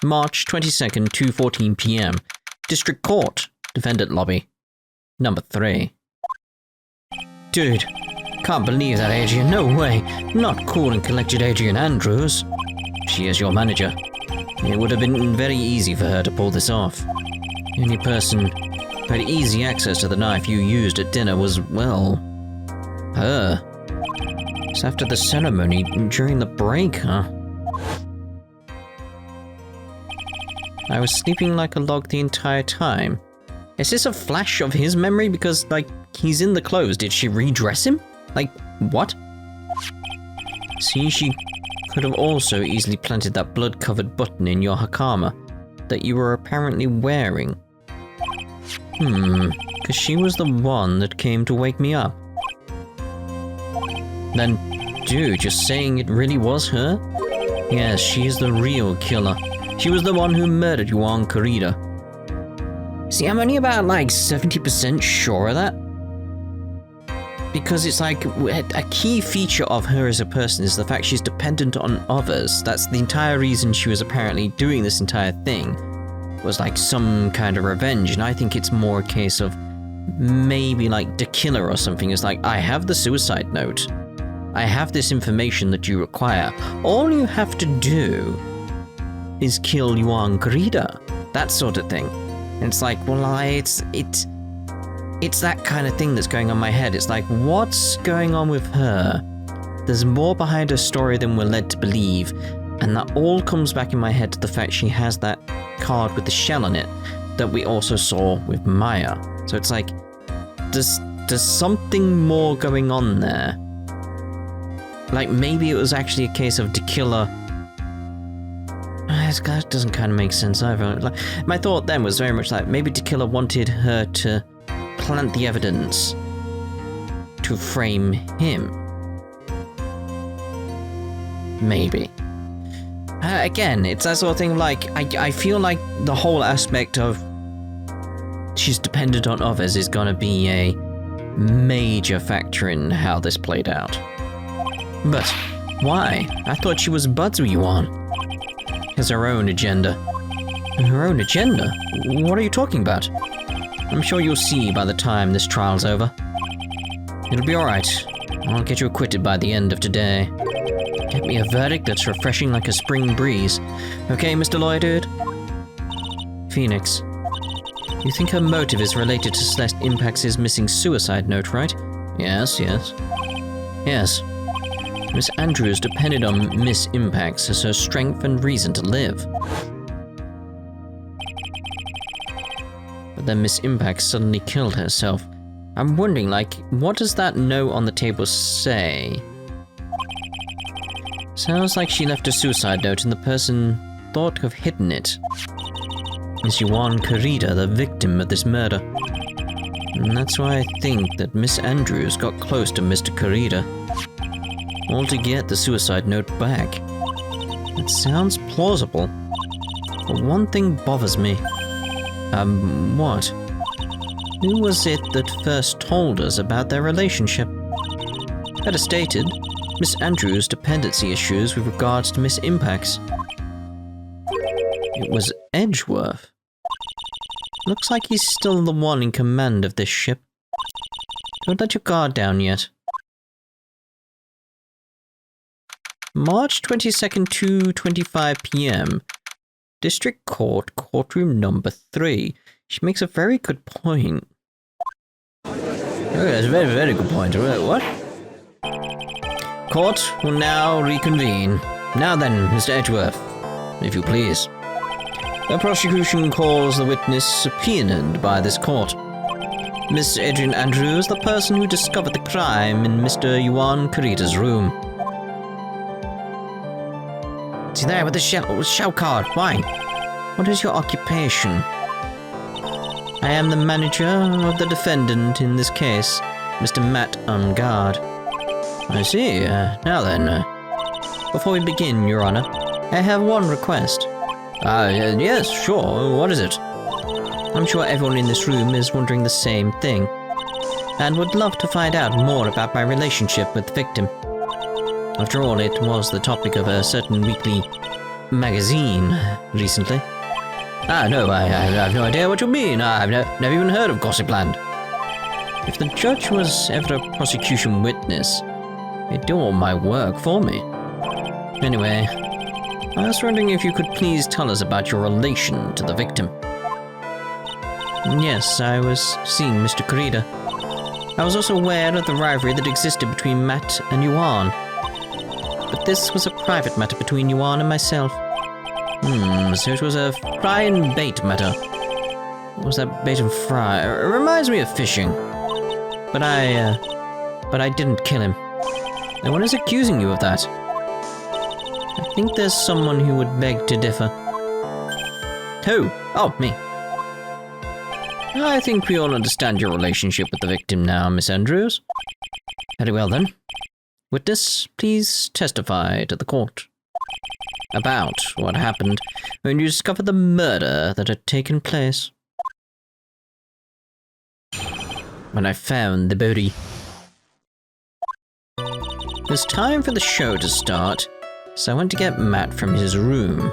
March 22nd, 2:14 p.m. District Court, Defendant Lobby. Number 3. Dude, can't believe that, Adrian. No way. Not cool and collected Adrian Andrews. She is your manager. It would have been very easy for her to pull this off. The only person who had easy access to the knife you used at dinner was, well, her. It's after the ceremony, during the break, huh? I was sleeping like a log the entire time. Is this a flash of his memory? Because, like, he's in the clothes. Did she redress him? Like, what? See, she could have also easily planted that blood-covered button in your hakama that you were apparently wearing. Because she was the one that came to wake me up. Then, dude, you're saying it really was her? Yes, she is the real killer. She was the one who murdered Yuan Kurita. See, I'm only about, like, 70% sure of that. Because it's like, a key feature of her as a person is the fact she's dependent on others. That's the entire reason she was apparently doing this entire thing. Was like some kind of revenge, and I think it's more a case of maybe like the killer or something is like, I have the suicide note. I have this information that you require. All you have to do is kill Yuan Kurita. That sort of thing. And it's like, well, it's that kind of thing that's going on in my head. It's like, what's going on with her? There's more behind her story than we're led to believe, and that all comes back in my head to the fact she has that card with the shell on it that we also saw with Maya. So it's like, there's something more going on there. Like, maybe it was actually a case of the killer. That doesn't kind of make sense either. Like, my thought then was very much like, maybe the killer wanted her to plant the evidence to frame him. Maybe. Again, it's that sort of thing, like, I feel like the whole aspect of she's dependent on others is gonna be a major factor in how this played out. But why? I thought she was buds with Yuan. Has her own agenda. Her own agenda? What are you talking about? I'm sure you'll see by the time this trial's over. It'll be alright. I'll get you acquitted by the end of today. Get me a verdict that's refreshing like a spring breeze. Okay, Mr. Lawyer Dude? Phoenix. You think her motive is related to Celeste Impax's missing suicide note, right? Yes. Yes. Miss Andrews depended on Miss Impax as her strength and reason to live. But then Miss Impax suddenly killed herself. I'm wondering, like, what does that note on the table say? Sounds like she left a suicide note and the person thought to have hidden it. Is Yuan Kurita the victim of this murder? And that's why I think that Miss Andrews got close to Mr. Kurita. All to get the suicide note back. It sounds plausible. But one thing bothers me. What? Who was it that first told us about their relationship? Better stated, Miss Andrews' dependency issues with regards to Miss Impax. It was Edgeworth. Looks like he's still the one in command of this ship. Don't let your guard down yet. March 22nd, 2:25 p.m. District Court, courtroom number 3. She makes a very good point. Oh, that's a very, very good point. What? Court will now reconvene. Now then, Mr. Edgeworth, if you please. The prosecution calls the witness subpoenaed by this court. Miss Adrian Andrews, the person who discovered the crime in Mr. Yuan Kurita's room. See there with the shell card. Why? What is your occupation? I am the manager of the defendant in this case, Mr. Matt Engarde. I see. Now then, before we begin, Your Honor, I have one request. Yes, sure. What is it? I'm sure everyone in this room is wondering the same thing, and would love to find out more about my relationship with the victim. After all, it was the topic of a certain weekly magazine recently. Ah, no, I have no idea what you mean. I've never even heard of Gossipland. If the judge was ever a prosecution witness, he'd do all my work for me. Anyway, I was wondering if you could please tell us about your relation to the victim. Yes, I was seeing Mr. Kurita. I was also aware of the rivalry that existed between Matt and Yuan. But this was a private matter between Yuan and myself. So it was a fry and bait matter. What was that bait and fry? It reminds me of fishing. But I didn't kill him. No one is accusing you of that. I think there's someone who would beg to differ. Who? Oh, me. I think we all understand your relationship with the victim now, Miss Andrews. Very well then. Witness, please testify to the court about what happened when you discovered the murder that had taken place. When I found the body. It was time for the show to start, so I went to get Matt from his room.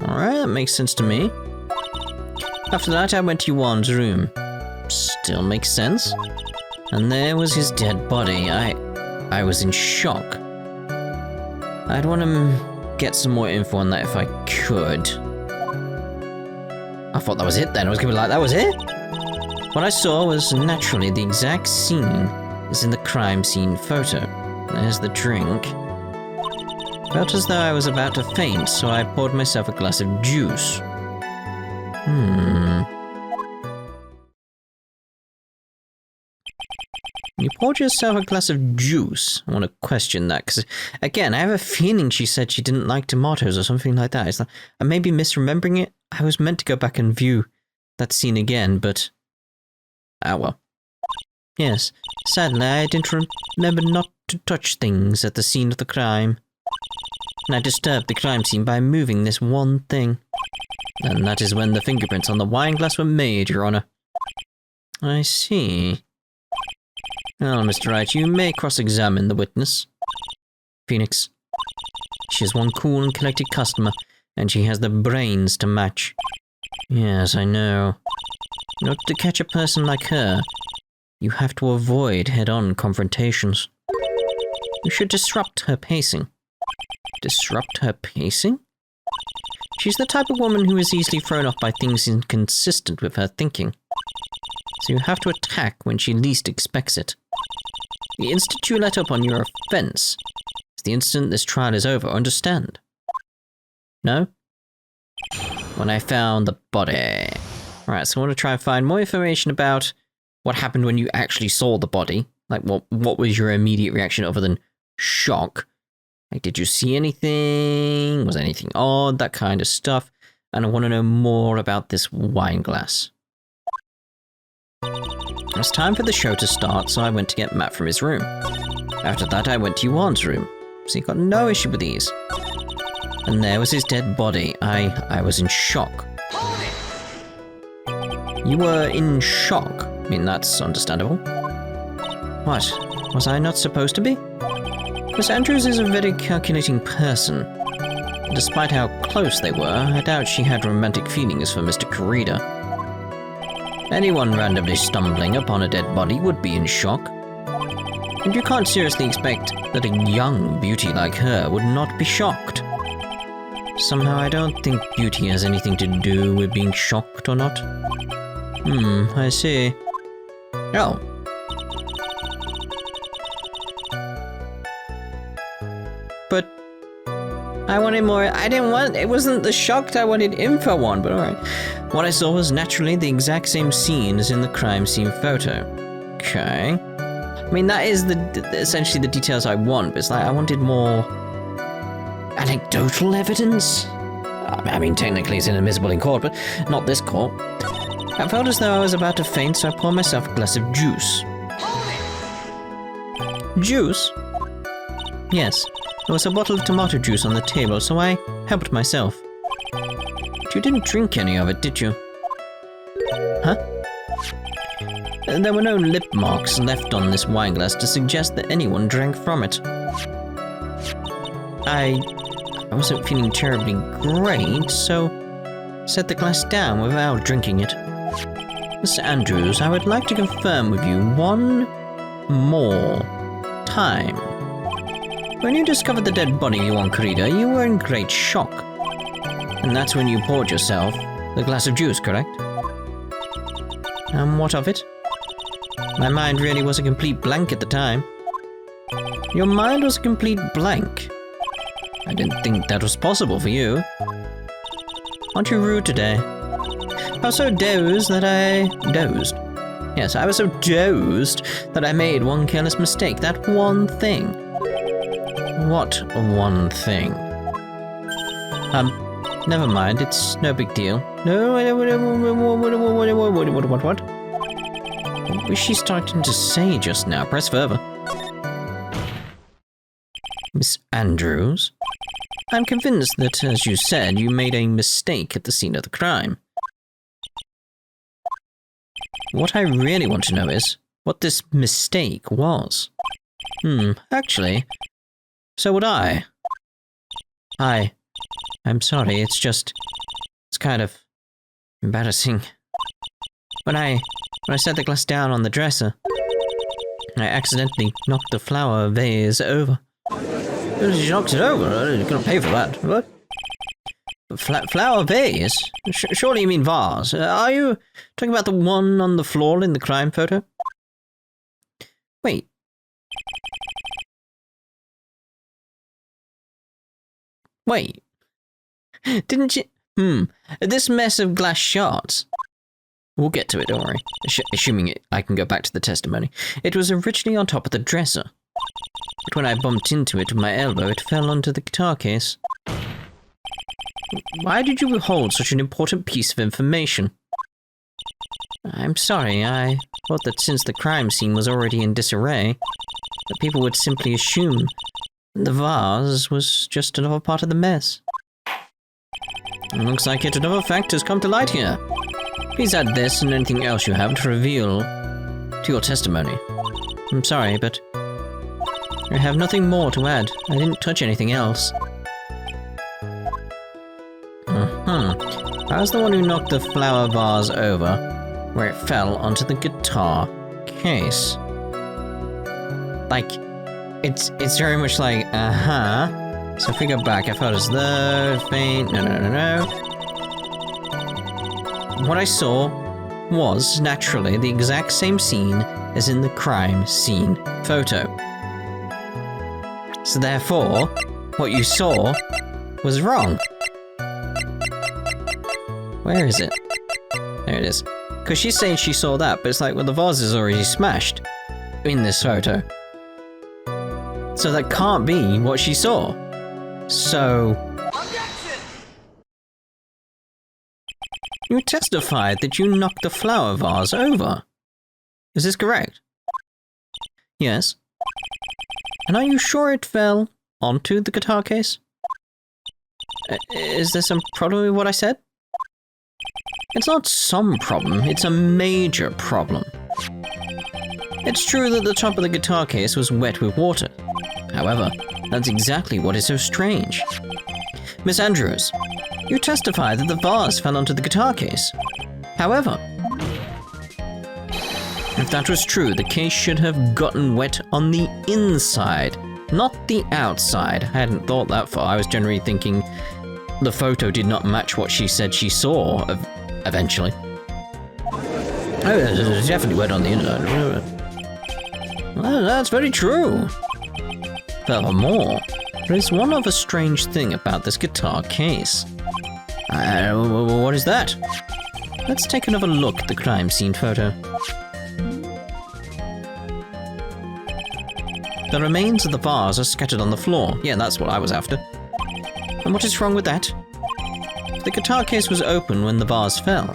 Alright, that makes sense to me. After that, I went to Yuan's room. Still makes sense. And there was his dead body. I was in shock. I'd want to get some more info on that if I could. I thought that was it then. I was going to be like, that was it? What I saw was naturally the exact scene as in the crime scene photo. There's the drink. Felt as though I was about to faint, so I poured myself a glass of juice. You poured yourself a glass of juice? I want to question that, because, again, I have a feeling she said she didn't like tomatoes or something like that. It's like, I may be misremembering it. I was meant to go back and view that scene again, but... ah, well. Yes, sadly, I didn't remember not to touch things at the scene of the crime. And I disturbed the crime scene by moving this one thing. And that is when the fingerprints on the wine glass were made, Your Honor. I see. Well, Mr. Wright, you may cross-examine the witness. Phoenix. She is one cool and collected customer, and she has the brains to match. Yes, I know. In order to catch a person like her, you have to avoid head-on confrontations. You should disrupt her pacing. Disrupt her pacing? She's the type of woman who is easily thrown off by things inconsistent with her thinking. So you have to attack when she least expects it. The instant you let up on your offense is the instant this trial is over, understand? No? When I found the body. Alright, so I want to try and find more information about what happened when you actually saw the body. Like, what was your immediate reaction other than shock? Like, did you see anything? Was anything odd? That kind of stuff. And I want to know more about this wine glass. It was time for the show to start, so I went to get Matt from his room. After that, I went to Yuan's room, so he got no issue with these. And there was his dead body. I was in shock. You were in shock? I mean, that's understandable. What? Was I not supposed to be? Miss Andrews is a very calculating person. Despite how close they were, I doubt she had romantic feelings for Mr. Kurita. Anyone randomly stumbling upon a dead body would be in shock. And you can't seriously expect that a young beauty like her would not be shocked. Somehow I don't think beauty has anything to do with being shocked or not. I see. Oh. But I wanted more. It wasn't the shocked I wanted info on, but alright. What I saw was naturally the exact same scene as in the crime scene photo. Okay. I mean, that is essentially the details I want, but it's like I wanted more anecdotal evidence. I mean, technically it's inadmissible in court, but not this court. I felt as though I was about to faint, so I poured myself a glass of juice. Juice? Yes. There was a bottle of tomato juice on the table, so I helped myself. But you didn't drink any of it, did you? Huh? There were no lip marks left on this wine glass to suggest that anyone drank from it. I wasn't feeling terribly great, so set the glass down without drinking it. Mr. Andrews, I would like to confirm with you one more time. When you discovered the dead body of your Corrida, you were in great shock. And that's when you poured yourself the glass of juice, correct? And what of it? My mind really was a complete blank at the time. Your mind was a complete blank. I didn't think that was possible for you. Aren't you rude today? I was so dozed that I Yes, I was so dozed that I made one careless mistake. That one thing. What one thing? Never mind. It's no big deal. No, what? What was she starting to say just now? Press further. Miss Andrews? I'm convinced that, as you said, you made a mistake at the scene of the crime. What I really want to know is what this mistake was. Actually, so would I. I'm sorry, it's kind of embarrassing. When I set the glass down on the dresser, I accidentally knocked the flower vase over. You knocked it over? You're gonna pay for that. What? Flower vase? Surely you mean vase. Are you talking about the one on the floor in the crime photo? Wait. Didn't you... This mess of glass shards. We'll get to it, don't worry. Assuming I can go back to the testimony. It was originally on top of the dresser. But when I bumped into it with my elbow, it fell onto the guitar case. Why did you withhold such an important piece of information? I'm sorry, I thought that since the crime scene was already in disarray, that people would simply assume the vase was just another part of the mess. It looks like yet another fact has come to light here. Please add this and anything else you have to reveal to your testimony. I'm sorry, but I have nothing more to add. I didn't touch anything else. I was the one who knocked the flower vase over, where it fell onto the guitar case. Like, it's very much like, So if we go back, I felt as though, faint, no. What I saw was, naturally, the exact same scene as in the crime scene photo. So therefore, what you saw was wrong. Where is it? There it is. Because she's saying she saw that, but it's like, well, the vase is already smashed in this photo. So that can't be what she saw. So... Objection! You testified that you knocked the flower vase over. Is this correct? Yes. And are you sure it fell onto the guitar case? Is there some problem with what I said? It's not some problem, it's a major problem. It's true that the top of the guitar case was wet with water. However, that's exactly what is so strange. Miss Andrews, you testify that the vase fell onto the guitar case. However, if that was true, the case should have gotten wet on the inside, not the outside. I hadn't thought that far. I was generally thinking the photo did not match what she said she saw eventually. Oh, it's definitely wet on the inside. Well, that's very true. Furthermore, there is one other strange thing about this guitar case. What is that? Let's take another look at the crime scene photo. The remains of the vase are scattered on the floor. Yeah, that's what I was after. And what is wrong with that? The guitar case was open when the vase fell.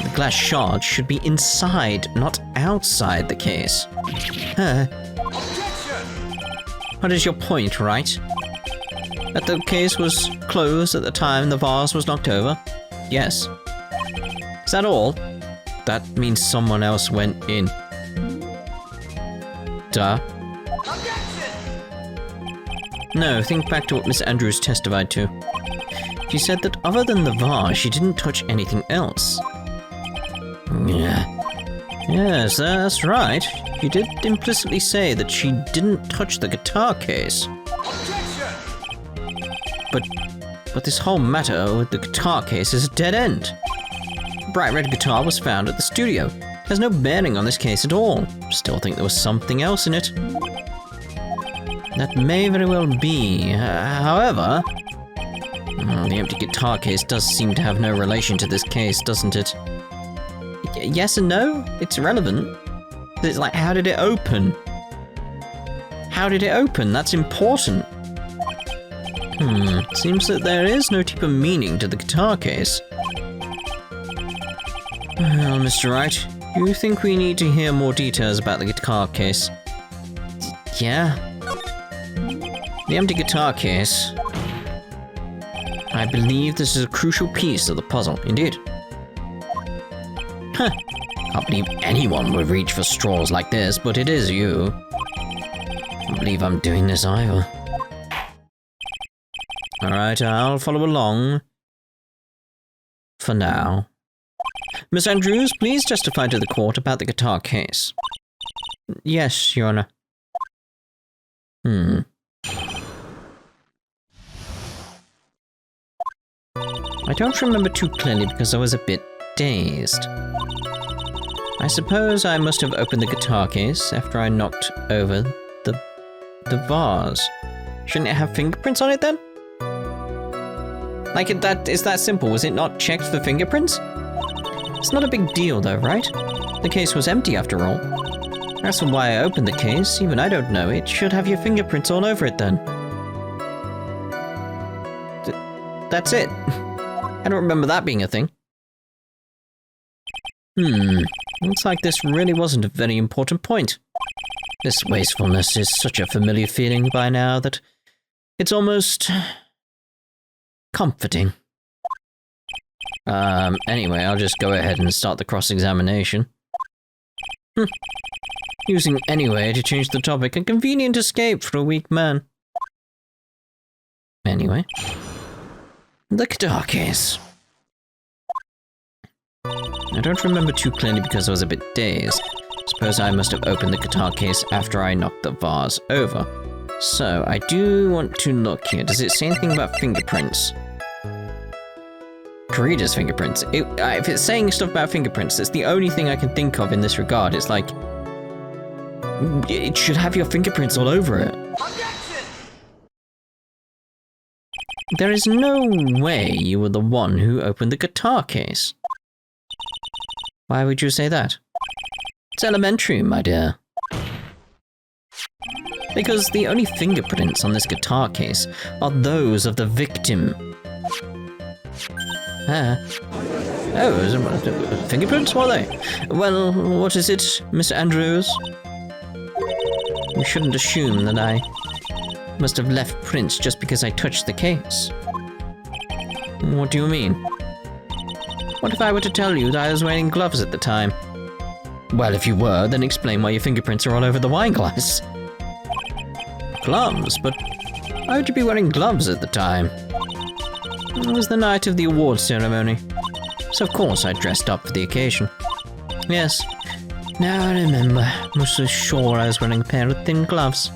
The glass shard should be inside, not outside the case. What is your point, right? That the case was closed at the time the vase was knocked over? Yes. Is that all? That means someone else went in. Duh. No, think back to what Miss Andrews testified to. She said that other than the vase, she didn't touch anything else. Yeah. Yes, that's right. She did implicitly say that she didn't touch the guitar case. But this whole matter with the guitar case is a dead end. The bright red guitar was found at the studio. It has no bearing on this case at all. Still think there was something else in it. That may very well be. However, the empty guitar case does seem to have no relation to this case, doesn't it? Yes and no? It's irrelevant. It's like, how did it open? How did it open? That's important. Seems that there is no deeper meaning to the guitar case. Well, Mr. Wright, do you think we need to hear more details about the guitar case? Yeah. The empty guitar case. I believe this is a crucial piece of the puzzle, indeed. Huh. Can't believe anyone would reach for straws like this, but it is you. Can't believe I'm doing this either. Alright, I'll follow along. For now. Miss Andrews, please testify to the court about the guitar case. Yes, Your Honor. I don't remember too clearly because I was a bit dazed. I suppose I must have opened the guitar case after I knocked over the vase. Shouldn't it have fingerprints on it then? Like, is that simple? Was it not checked for fingerprints? It's not a big deal though, right? The case was empty after all. As for why I opened the case, even I don't know. It should have your fingerprints all over it then. That's it. I don't remember that being a thing. Looks like this really wasn't a very important point. This wastefulness is such a familiar feeling by now that it's almost comforting. Anyway, I'll just go ahead and start the cross-examination. Using anyway to change the topic, a convenient escape for a weak man. Anyway. The guitar case. I don't remember too clearly because I was a bit dazed. Suppose I must have opened the guitar case after I knocked the vase over. So, I do want to look here. Does it say anything about fingerprints? Karida's fingerprints. If it's saying stuff about fingerprints, that's the only thing I can think of in this regard. It's like, it should have your fingerprints all over it. There is no way you were the one who opened the guitar case. Why would you say that? It's elementary, my dear. Because the only fingerprints on this guitar case are those of the victim. Oh, fingerprints, were they? Well, what is it, Miss Andrews? You shouldn't assume that I must have left prints just because I touched the case. What do you mean? What if I were to tell you that I was wearing gloves at the time? Well, if you were, then explain why your fingerprints are all over the wine glass. Gloves? But why would you be wearing gloves at the time? It was the night of the awards ceremony, so of course I dressed up for the occasion. Yes, now I remember. I was so sure I was wearing a pair of thin gloves.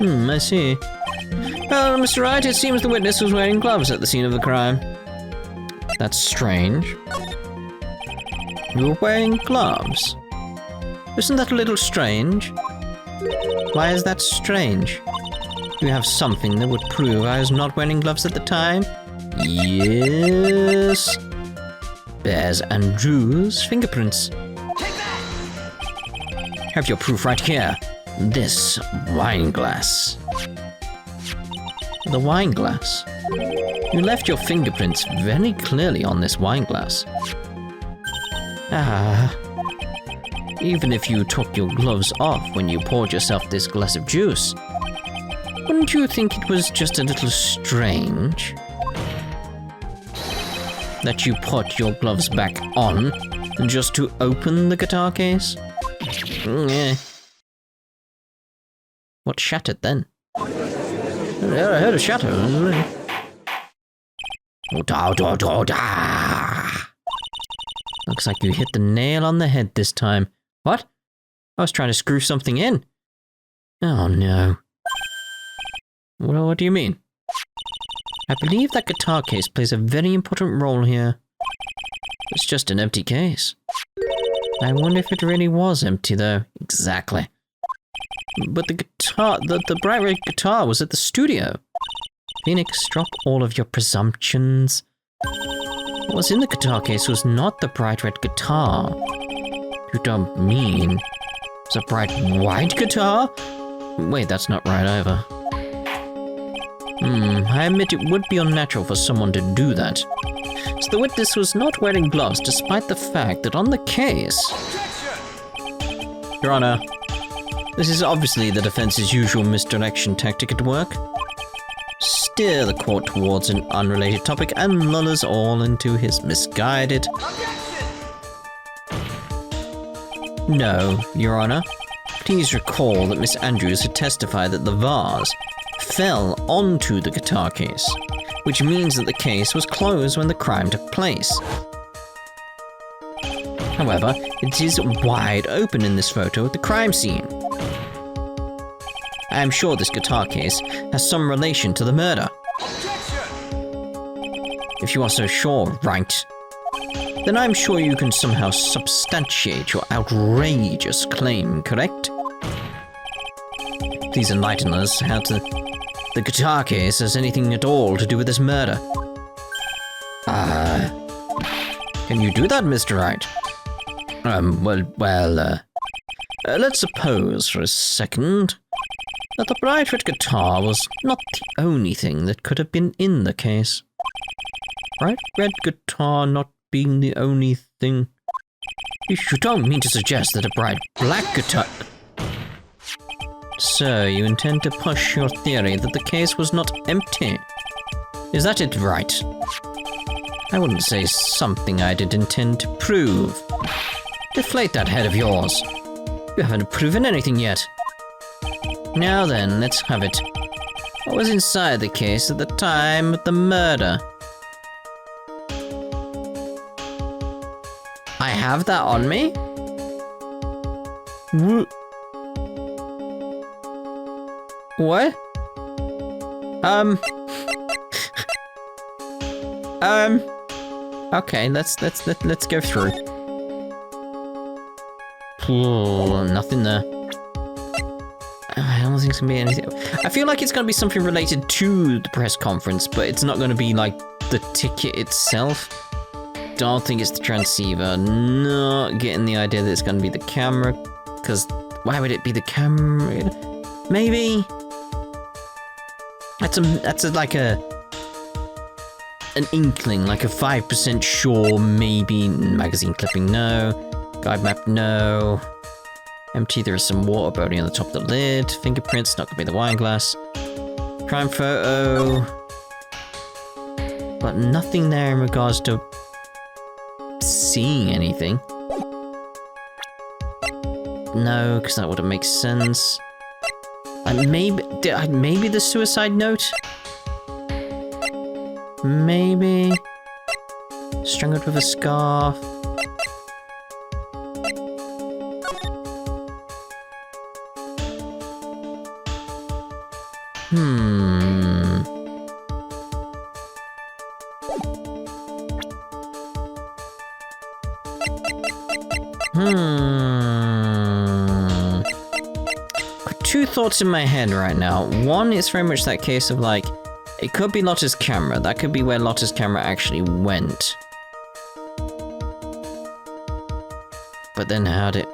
I see. Well, Mr. Wright, it seems the witness was wearing gloves at the scene of the crime. That's strange. You were wearing gloves? Isn't that a little strange? Why is that strange? Do you have something that would prove I was not wearing gloves at the time? Yes. Bears Andrews' fingerprints. Have your proof right here. This wine glass. The wine glass? You left your fingerprints very clearly on this wine glass. Even if you took your gloves off when you poured yourself this glass of juice, wouldn't you think it was just a little strange that you put your gloves back on just to open the guitar case? What shattered then? I heard a shadow. Looks like you hit the nail on the head this time. What? I was trying to screw something in. Oh no. Well, what do you mean? I believe that guitar case plays a very important role here. It's just an empty case. I wonder if it really was empty though. Exactly. But the guitar, the bright red guitar was at the studio. Phoenix, drop all of your presumptions. What was in the guitar case was not the bright red guitar. You don't mean it's a bright white guitar? Wait, that's not right either. I admit it would be unnatural for someone to do that. So the witness was not wearing gloves despite the fact that on the case... Your Honor, this is obviously the defense's usual misdirection tactic at work. Steer the court towards an unrelated topic and lull us all into his misguided... No, Your Honor. Please recall that Miss Andrews had testified that the vase fell onto the guitar case, which means that the case was closed when the crime took place. However, it is wide open in this photo at the crime scene. I am sure this guitar case has some relation to the murder. If you are so sure, Wright, then I'm sure you can somehow substantiate your outrageous claim, correct? Please enlighten us how the guitar case has anything at all to do with this murder. Can you do that, Mr. Wright? Let's suppose for a second that the bright red guitar was not the only thing that could have been in the case. Bright red guitar not being the only thing. You don't mean to suggest that a bright black guitar... So, you intend to push your theory that the case was not empty? Is that it, Wright? I wouldn't say something I did intend to prove. Deflate that head of yours. You haven't proven anything yet. Now then, let's have it. What was inside the case at the time of the murder? I have that on me? What? Okay, let's go through. Nothing there. I don't think it's gonna be anything. I feel like it's gonna be something related to the press conference, but it's not gonna be like the ticket itself. Don't think it's the transceiver. Not getting the idea that it's gonna be the camera, because why would it be the camera? Maybe. That's like an inkling, like a 5% sure, maybe. Magazine clipping, no. Guide map, no. Empty, there is some water boating on the top of the lid. Fingerprints, not gonna be the wine glass. Crime photo. But nothing there in regards to seeing anything. No, because that wouldn't make sense. Maybe the suicide note? Maybe. Strangled with a scarf. Two thoughts in my head right now. One is very much that case of like, it could be Lotta's camera. That could be where Lotta's camera actually went. But then how did...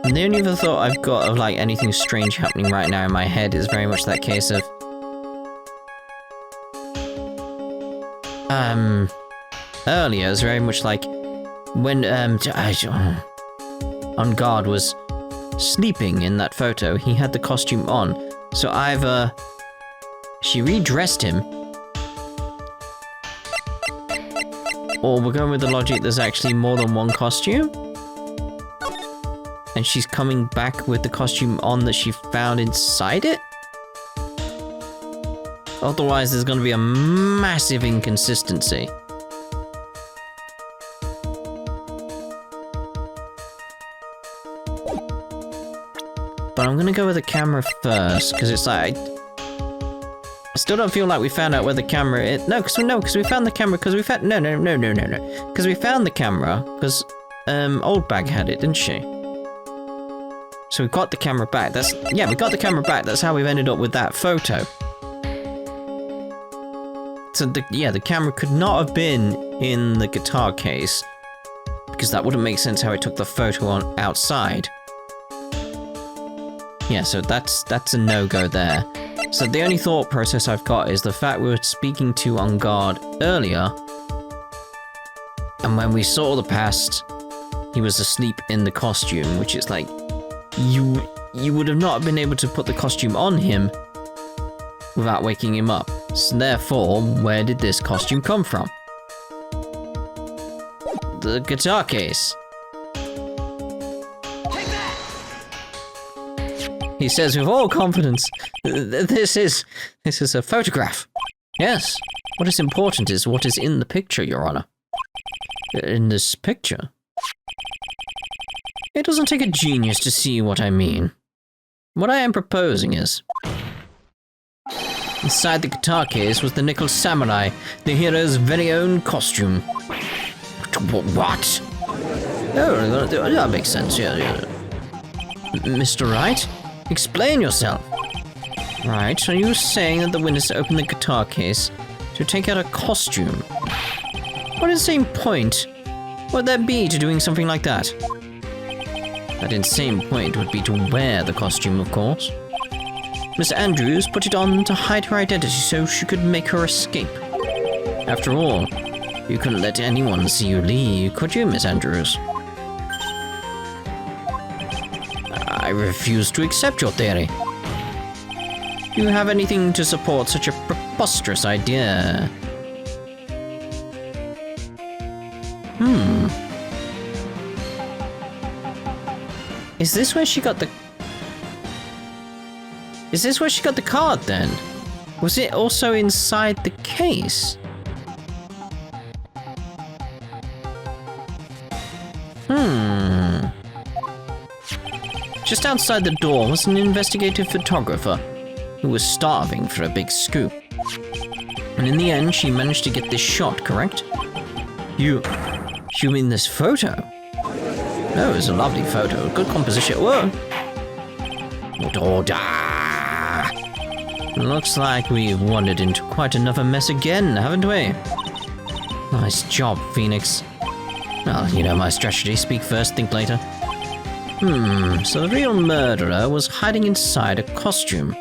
And the only other thought I've got of like anything strange happening right now in my head is very much that case of... Earlier, it was very much like when Engarde was sleeping in that photo, he had the costume on. So either she redressed him, or we're going with the logic there's actually more than one costume? and she's coming back with the costume on that she found inside it? Otherwise, there's going to be a massive inconsistency. But I'm going to go with the camera first, because it's like... I still don't feel like we found out where the camera is. No, because we found the camera, because we found... No. Because we found the camera, because Old Bag had it, didn't she? So we got the camera back. Yeah, we got the camera back. That's how we've ended up with that photo. So, the camera could not have been in the guitar case, because that wouldn't make sense how it took the photo on outside. Yeah, so that's a no-go there. So the only thought process I've got is the fact we were speaking to Engarde earlier, and when we saw the past, he was asleep in the costume, which is like, you would have not been able to put the costume on him without waking him up. So therefore, where did this costume come from? The guitar case. He says with all confidence, this is a photograph. Yes. What is important is what is in the picture, Your Honor. In this picture? It doesn't take a genius to see what I mean. What I am proposing is... Inside the guitar case was the Nickel Samurai, the hero's very own costume. What? Oh, that makes sense, yeah. Mr. Wright? Explain yourself. Right, are you saying that the witness opened the guitar case to take out a costume? What insane point would there be to doing something like that? That insane point would be to wear the costume, of course. Miss Andrews put it on to hide her identity so she could make her escape. After all, you couldn't let anyone see you leave, could you, Miss Andrews? I refuse to accept your theory. Do you have anything to support such a preposterous idea? Is this where she got the... Is this where she got the card, then? Was it also inside the case? Just outside the door was an investigative photographer who was starving for a big scoop. And in the end, she managed to get this shot, correct? You mean this photo? Oh, it was a lovely photo. Good composition. Whoa! Looks like we've wandered into quite another mess again, haven't we? Nice job, Pheonix. Well, you know my strategy. Speak first, think later. So the real murderer was hiding inside a costume.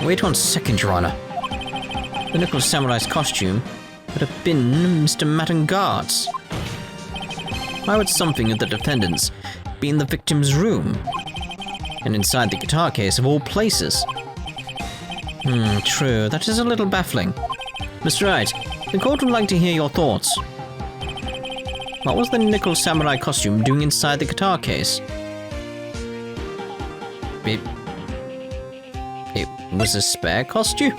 Wait 1 second, Your Honor. The Nickel Samurai's costume would have been Mr. Engarde's. Why would something of the defendant's be in the victim's room? And inside the guitar case of all places? True, that is a little baffling. Mr. Wright, the court would like to hear your thoughts. What was the Nickel Samurai costume doing inside the guitar case? It was a spare costume?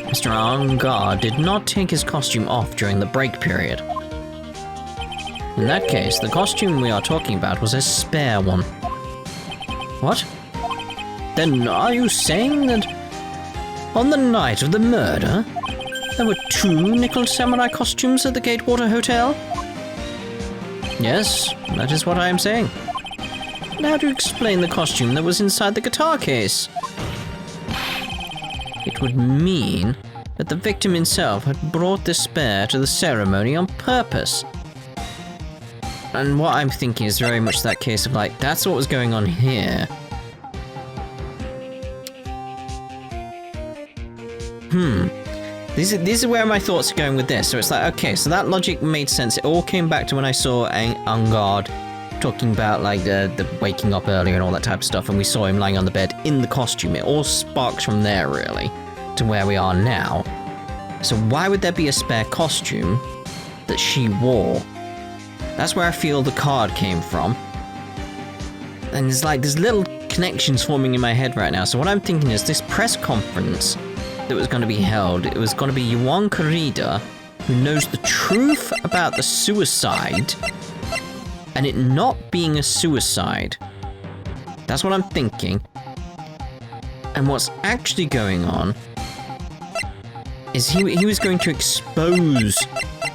Mr. Engarde did not take his costume off during the break period. In that case, the costume we are talking about was a spare one. What? Then are you saying that on the night of the murder, there were 2 Nickel Samurai costumes at the Gatewater Hotel? Yes, that is what I am saying. But how do you explain the costume that was inside the guitar case? It would mean that the victim himself had brought the spare to the ceremony on purpose. And what I'm thinking is very much that case of like, that's what was going on here. This is where my thoughts are going with this. So it's like, okay, so that logic made sense. It all came back to when I saw Engarde talking about like the waking up earlier and all that type of stuff, and we saw him lying on the bed in the costume. It all sparks from there, really, to where we are now. So why would there be a spare costume that she wore That's where I feel the card came from. And there's like, there's little connections forming in my head right now. So what I'm thinking is this press conference that was going to be held, it was going to be Yuan Corrida, who knows the truth about the suicide, and it not being a suicide. That's what I'm thinking. And what's actually going on is he was going to expose,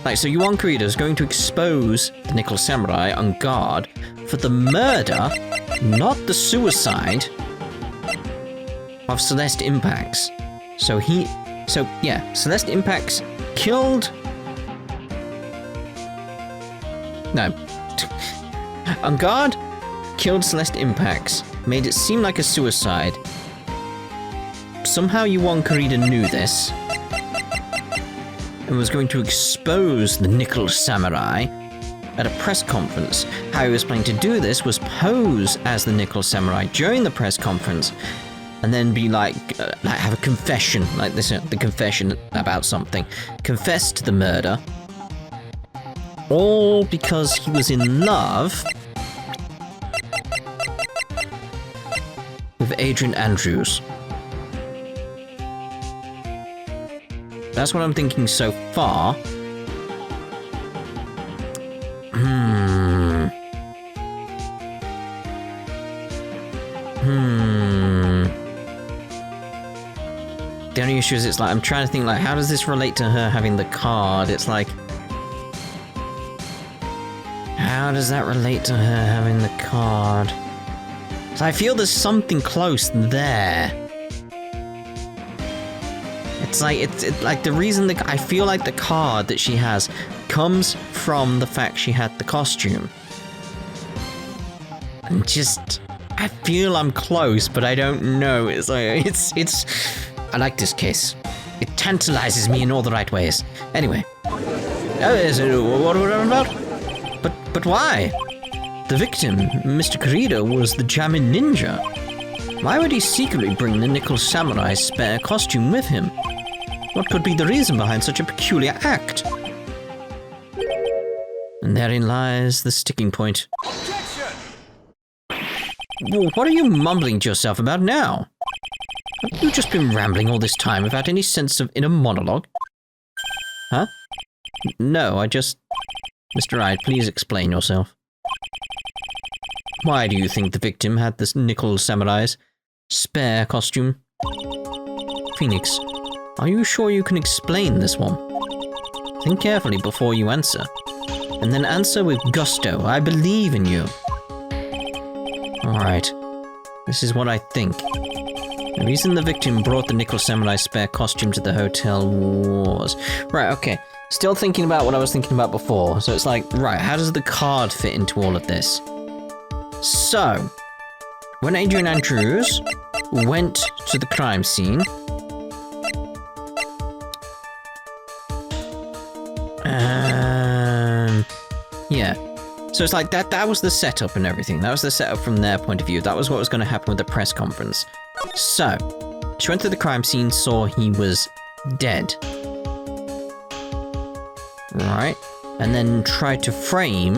like, so Yuan Corrida is going to expose the Nickel Samurai on guard for the murder, not the suicide, of Celeste Impacts. So yeah, Celeste Impacts killed... No. Engarde killed Celeste Impacts, made it seem like a suicide. Somehow Yuan Corrida knew this, and was going to expose the Nickel Samurai at a press conference. How he was planning to do this was pose as the Nickel Samurai during the press conference, and then be like have a confession, like this, the confession about something. Confess to the murder. All because he was in love with Adrian Andrews. That's what I'm thinking so far. The only issue is, it's like, I'm trying to think, like, how does this relate to her having the card? It's like, how does that relate to her having the card? So I feel there's something close there. It's like the reason that I feel like the card that she has comes from the fact she had the costume. And just, I feel I'm close, but I don't know. It's like, I like this case. It tantalizes me in all the right ways. Anyway. What are we about? But why? The victim, Mr. Corrida, was the Jamin Ninja. Why would he secretly bring the Nickel Samurai's spare costume with him? What could be the reason behind such a peculiar act? And therein lies the sticking point. Objection! Well, what are you mumbling to yourself about now? Have you just been rambling all this time without any sense of inner monologue? Huh? No, I just... Mr. Wright, please explain yourself. Why do you think the victim had this Nickel Samurai's spare costume? Phoenix, are you sure you can explain this one? Think carefully before you answer. And then answer with gusto. I believe in you. Alright. This is what I think. The reason the victim brought the Nickel Samurai spare costume to the hotel was... Right, okay. Still thinking about what I was thinking about before. So it's like, right, how does the card fit into all of this? So, when Adrian Andrews went to the crime scene... yeah. So it's like that was the setup and everything. That was the setup from their point of view. That was what was going to happen with the press conference. So, she went to the crime scene, saw he was dead. Right? And then tried to frame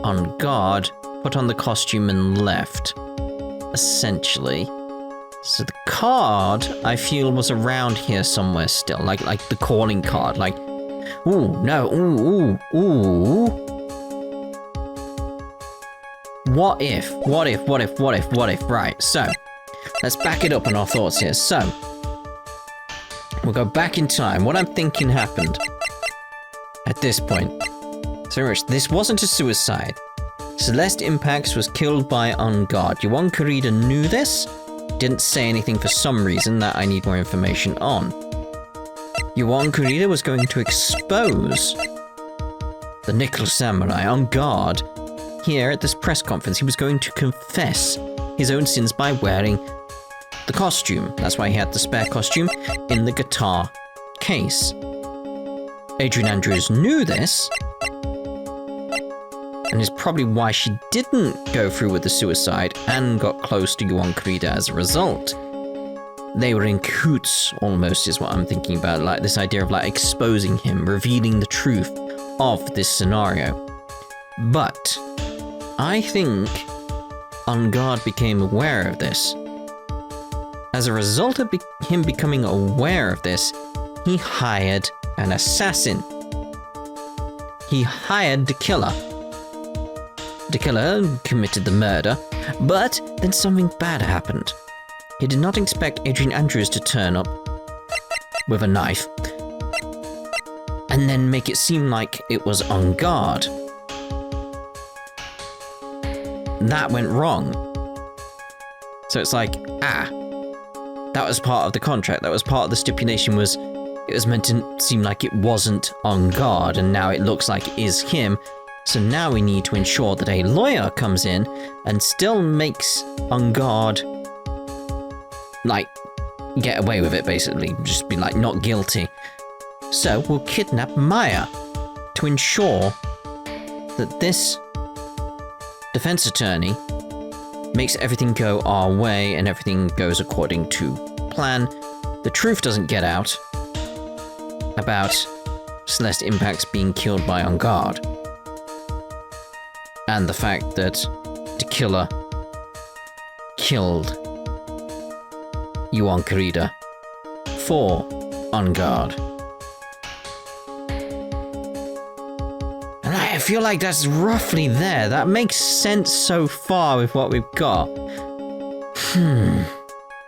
on guard, put on the costume and left. Essentially. So the card, I feel, was around here somewhere still. Like the calling card. Like, ooh, no, ooh. What if? Right, so, let's back it up on our thoughts here. So, we'll go back in time. What I'm thinking happened at this point. So, Rich, this wasn't a suicide. Celeste Impacts was killed by Engarde. Yuan Corrida knew this, didn't say anything for some reason that I need more information on. Yuan Corrida was going to expose the Nickel Samurai Engarde here at this press conference. He was going to confess his own sins by wearing the costume. That's why he had the spare costume in the guitar case. Adrian Andrews knew this, and is probably why she didn't go through with the suicide and got close to Yuan Corrida as a result. They were in cahoots, almost, is what I'm thinking about. Like, this idea of, like, exposing him, revealing the truth of this scenario. But I think Engarde became aware of this. As a result of him becoming aware of this, he hired an assassin. He hired the killer. The killer committed the murder, but then something bad happened. He did not expect Adrian Andrews to turn up with a knife and then make it seem like it was Engarde. That went wrong. So it's like, that was part of the contract. That was part of the stipulation. Was it was meant to seem like it wasn't Engarde, and now it looks like it is him. So now we need to ensure that a lawyer comes in and still makes Engarde, like, get away with it, basically. Just be like, not guilty. So we'll kidnap Maya to ensure that this defense attorney makes everything go our way and everything goes according to plan. The truth doesn't get out about Celeste Impacts being killed by Engarde. And the fact that the killer killed Yuan Corrida for Engarde. And I feel like that's roughly there. That makes sense so far with what we've got.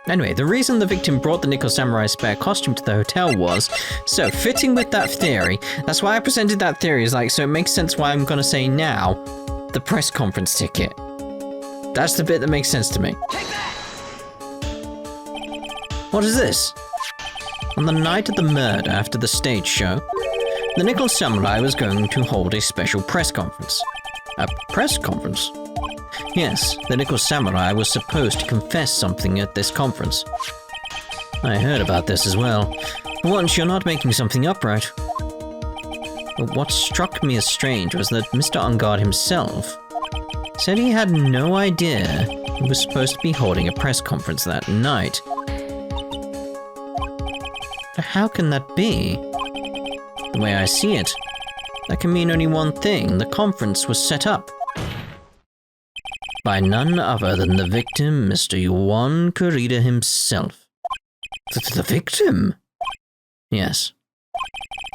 Anyway, the reason the victim brought the Nickel Samurai spare costume to the hotel was, so fitting with that theory, that's why I presented that theory, is like, so it makes sense why I'm gonna say now, the press conference ticket. That's the bit that makes sense to me. What is this? On the night of the murder after the stage show, the Nickel Samurai was going to hold a special press conference. A press conference? Yes, the Nickel Samurai was supposed to confess something at this conference. I heard about this as well. For once, you're not making something up, right? But what struck me as strange was that Mr. Engarde himself said he had no idea he was supposed to be holding a press conference that night. But how can that be? The way I see it, that can mean only one thing. The conference was set up by none other than the victim, Mr. Yuan Corrida himself. The victim? Yes.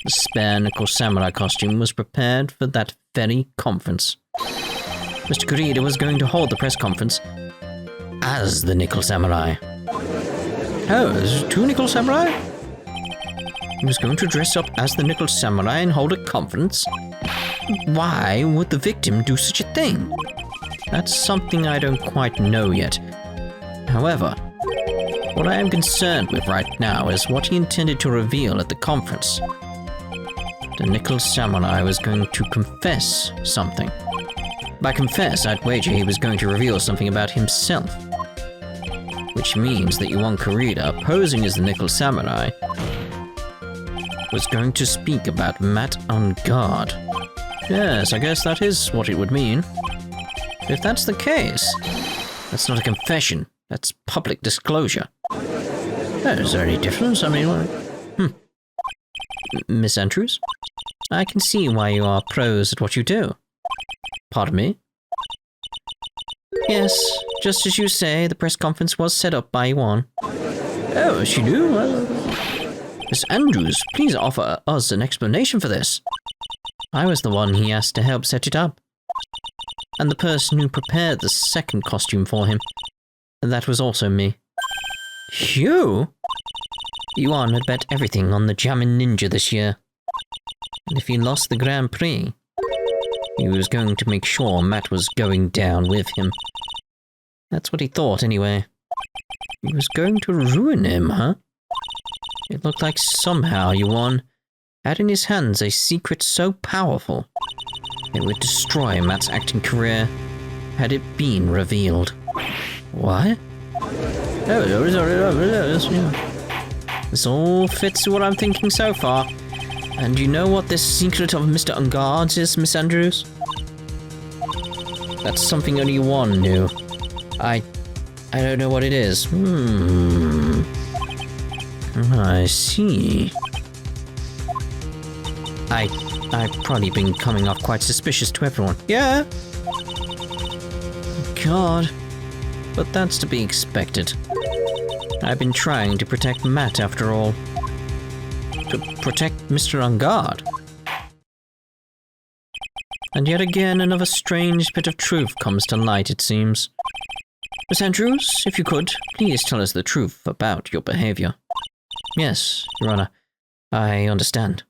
The spare Nickel Samurai costume was prepared for that very conference. Mr. Corrida was going to hold the press conference as the Nickel Samurai. Oh, there's two Nickel Samurai? He was going to dress up as the Nickel Samurai and hold a conference? Why would the victim do such a thing? That's something I don't quite know yet. However, what I am concerned with right now is what he intended to reveal at the conference. The Nickel Samurai was going to confess something. By confess, I'd wager he was going to reveal something about himself. Which means that Yuan Corrida, posing as the Nickel Samurai, was going to speak about Matt Engarde. Yes, I guess that is what it would mean. If that's the case, that's not a confession. That's public disclosure. Is there any difference? I mean, Miss Andrews? I can see why you are pros at what you do. Pardon me? Yes, just as you say, the press conference was set up by Yuan. Oh, she knew? Miss Andrews, please offer us an explanation for this. I was the one he asked to help set it up. And the person who prepared the second costume for him. And that was also me. You? Yuan had bet everything on the Jammin' Ninja this year. And if he lost the Grand Prix, he was going to make sure Matt was going down with him. That's what he thought, anyway. He was going to ruin him, huh? It looked like somehow Yuan had in his hands a secret so powerful it would destroy Matt's acting career had it been revealed. What? This all fits what I'm thinking so far. And you know what this secret of Mr. Engarde's is, Miss Andrews? That's something only Yuan knew. I don't know what it is. I see. I've probably been coming off quite suspicious to everyone. Yeah? God. But that's to be expected. I've been trying to protect Matt after all. To protect Mr. Engarde. And yet again, another strange bit of truth comes to light, it seems. Miss Andrews, if you could, please tell us the truth about your behavior. Yes, Your Honor. I understand.